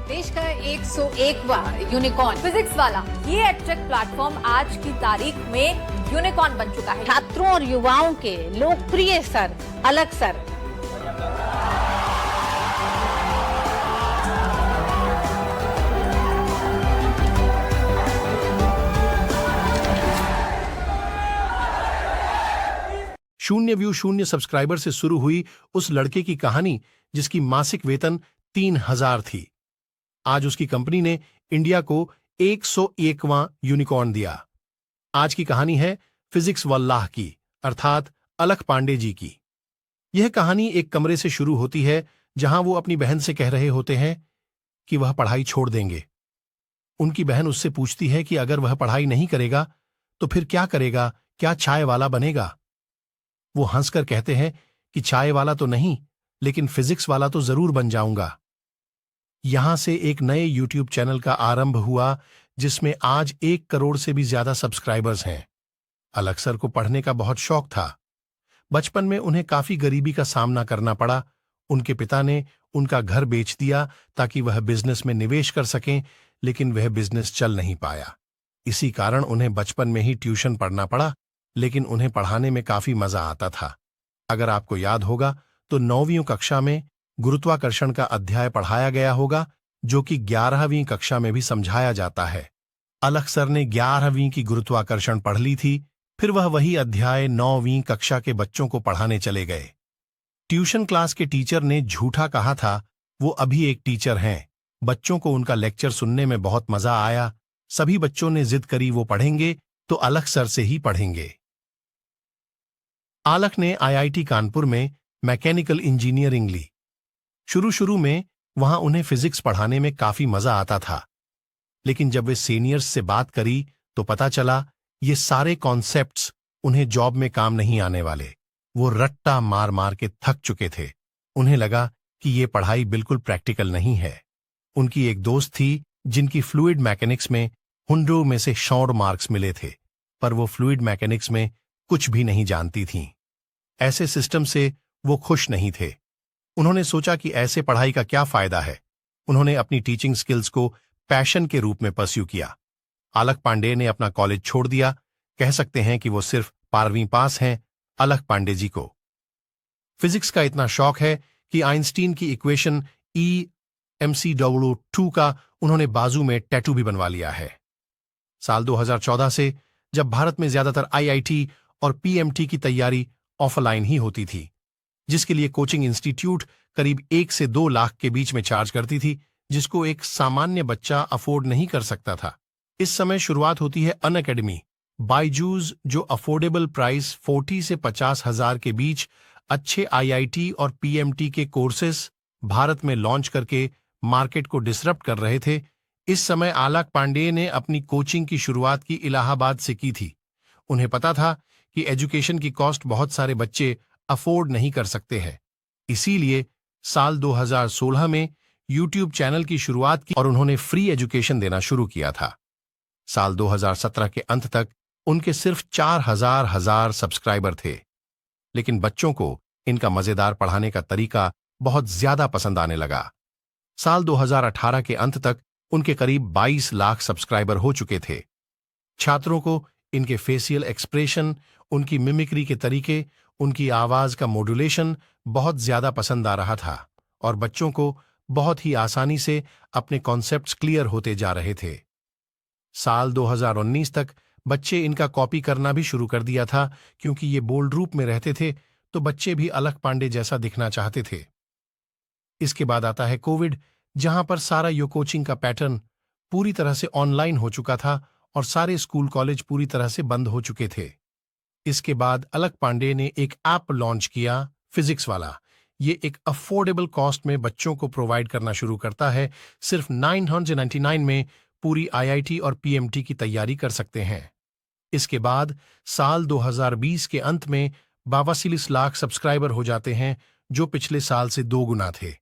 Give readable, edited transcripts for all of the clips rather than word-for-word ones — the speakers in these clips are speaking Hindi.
देश का 101वां यूनिकॉर्न फिजिक्स वाला ये एडटेक प्लेटफॉर्म आज की तारीख में यूनिकॉर्न बन चुका है। छात्रों और युवाओं के लोकप्रिय सर अलग सर। शून्य व्यू शून्य सब्सक्राइबर से शुरू हुई उस लड़के की कहानी जिसकी मासिक वेतन 3000 थी। आज उसकी कंपनी ने इंडिया को 101वां यूनिकॉर्न दिया। आज की कहानी है फिजिक्स वल्लाह की, अर्थात अलख पांडे जी की। यह कहानी एक कमरे से शुरू होती है जहां वो अपनी बहन से कह रहे होते हैं कि वह पढ़ाई छोड़ देंगे। उनकी बहन उससे पूछती है कि अगर वह पढ़ाई नहीं करेगा तो फिर क्या करेगा, क्या चाय वाला बनेगा? वो हंसकर कहते हैं कि चाय वाला तो नहीं, लेकिन फिजिक्स वाला तो जरूर बन जाऊंगा। यहां से एक नए यूट्यूब चैनल का आरंभ हुआ जिसमें आज 1 करोड़ से भी ज्यादा सब्सक्राइबर्स हैं। अलख सर को पढ़ने का बहुत शौक था। बचपन में उन्हें काफी गरीबी का सामना करना पड़ा। उनके पिता ने उनका घर बेच दिया ताकि वह बिजनेस में निवेश कर सकें, लेकिन वह बिजनेस चल नहीं पाया। इसी कारण उन्हें बचपन में ही ट्यूशन पढ़ना पड़ा, लेकिन उन्हें पढ़ाने में काफी मजा आता था। अगर आपको याद होगा तो 9वीं कक्षा में गुरुत्वाकर्षण का अध्याय पढ़ाया गया होगा, जो कि 11वीं कक्षा में भी समझाया जाता है। अलख सर ने 11वीं की गुरुत्वाकर्षण पढ़ ली थी, फिर वह वही अध्याय 9वीं कक्षा के बच्चों को पढ़ाने चले गए। ट्यूशन क्लास के टीचर ने झूठा कहा था वो अभी एक टीचर हैं। बच्चों को उनका लेक्चर सुनने में बहुत मजा आया। सभी बच्चों ने जिद करी वो पढ़ेंगे तो अलख सर से ही पढ़ेंगे। अलख ने आईआईटी कानपुर में मैकेनिकल इंजीनियरिंग ली। शुरू में वहां उन्हें फिजिक्स पढ़ाने में काफी मजा आता था, लेकिन जब वे सीनियर्स से बात करी तो पता चला ये सारे कॉन्सेप्ट्स उन्हें जॉब में काम नहीं आने वाले। वो रट्टा मार मार के थक चुके थे। उन्हें लगा कि ये पढ़ाई बिल्कुल प्रैक्टिकल नहीं है। उनकी एक दोस्त थी जिनकी फ्लूइड मैकेनिक्स में 100 में से 100 मार्क्स मिले थे, पर वो फ्लूइड मैकेनिक्स में कुछ भी नहीं जानती थीं। ऐसे सिस्टम से वो खुश नहीं थे। उन्होंने सोचा कि ऐसे पढ़ाई का क्या फायदा है। उन्होंने अपनी टीचिंग स्किल्स को पैशन के रूप में परस्यू किया। अलख पांडे ने अपना कॉलेज छोड़ दिया। कह सकते हैं कि वो सिर्फ 12वीं पास हैं। अलख पांडे जी को फिजिक्स का इतना शौक है कि आइंस्टीन की इक्वेशन EmcW2 का उन्होंने बाजू में टैटू भी बनवा लिया है। साल 2014 से जब भारत में ज्यादातर IIT और PMT की तैयारी ऑफलाइन ही होती थी, जिसके लिए कोचिंग इंस्टीट्यूट करीब 1 से 2 लाख के बीच में चार्ज करती थी, जिसको एक सामान्य बच्चा अफोर्ड नहीं कर सकता था। इस समय शुरुआत होती है अनअकैडमी, बायजूस, जो अफोर्डेबल प्राइस 40 से 50 हजार के बीच अच्छे IIT और PMT के कोर्सेस भारत में लॉन्च करके मार्केट को डिसरप्ट कर रहे थे। इस समय अलख पांडे ने अपनी कोचिंग की शुरुआत की इलाहाबाद से की थी। उन्हें पता था कि एजुकेशन की कॉस्ट बहुत सारे बच्चे अफोर्ड नहीं कर सकते हैं। इसीलिए साल 2016 में यूट्यूब चैनल की शुरुआत की और उन्होंने फ्री एजुकेशन देना शुरू किया था। साल 2017 के अंत तक उनके सिर्फ 4000 सब्सक्राइबर थे, लेकिन बच्चों को इनका मजेदार पढ़ाने का तरीका बहुत ज्यादा पसंद आने लगा। साल 2018 के अंत तक उनके करीब 22 लाख सब्सक्राइबर हो चुके थे। छात्रों को इनके फेशियल एक्सप्रेशन, उनकी मिमिक्री के तरीके, उनकी आवाज का मॉड्यूलेशन बहुत ज्यादा पसंद आ रहा था और बच्चों को बहुत ही आसानी से अपने कॉन्सेप्ट्स क्लियर होते जा रहे थे। साल 2019 तक बच्चे इनका कॉपी करना भी शुरू कर दिया था, क्योंकि ये बोल्ड रूप में रहते थे तो बच्चे भी अलख पांडे जैसा दिखना चाहते थे। इसके बाद आता है कोविड, जहां पर सारा यो कोचिंग का पैटर्न पूरी तरह से ऑनलाइन हो चुका था और सारे स्कूल कॉलेज पूरी तरह से बंद हो चुके थे। इसके बाद अलख पांडे ने एक ऐप लॉन्च किया, फिजिक्स वाला। ये एक अफोर्डेबल कॉस्ट में बच्चों को प्रोवाइड करना शुरू करता है। सिर्फ 999 में पूरी IIT और PMT की तैयारी कर सकते हैं। इसके बाद साल 2020 के अंत में 42 लाख सब्सक्राइबर हो जाते हैं, जो पिछले साल से 2 गुना थे।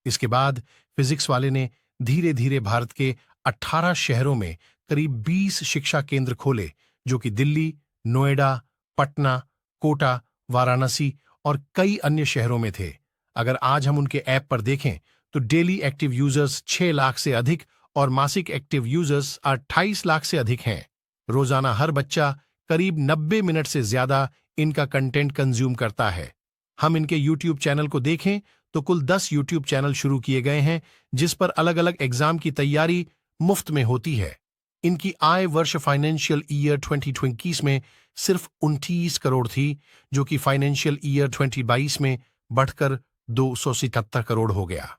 इसके बाद फिजिक्स वाले ने धीरे धीरे भारत के 18 शहरों में करीब 20 शिक्षा केंद्र खोले, जो कि दिल्ली, नोएडा, पटना, कोटा, वाराणसी और कई अन्य शहरों में थे। अगर आज हम उनके ऐप पर देखें तो डेली एक्टिव यूजर्स 6 लाख से अधिक और मासिक एक्टिव यूजर्स 28 लाख से अधिक हैं। रोजाना हर बच्चा करीब 90 मिनट से ज्यादा इनका कंटेंट कंज्यूम करता है। हम इनके यूट्यूब चैनल को देखें तो कुल 10 यूट्यूब चैनल शुरू किए गए हैं जिस पर अलग अलग एग्जाम की तैयारी मुफ्त में होती है। इनकी आय वर्ष फाइनेंशियल ईयर 2021 में सिर्फ 29 करोड़ थी, जो कि फाइनेंशियल ईयर 2022 में बढ़कर 277 करोड़ हो गया।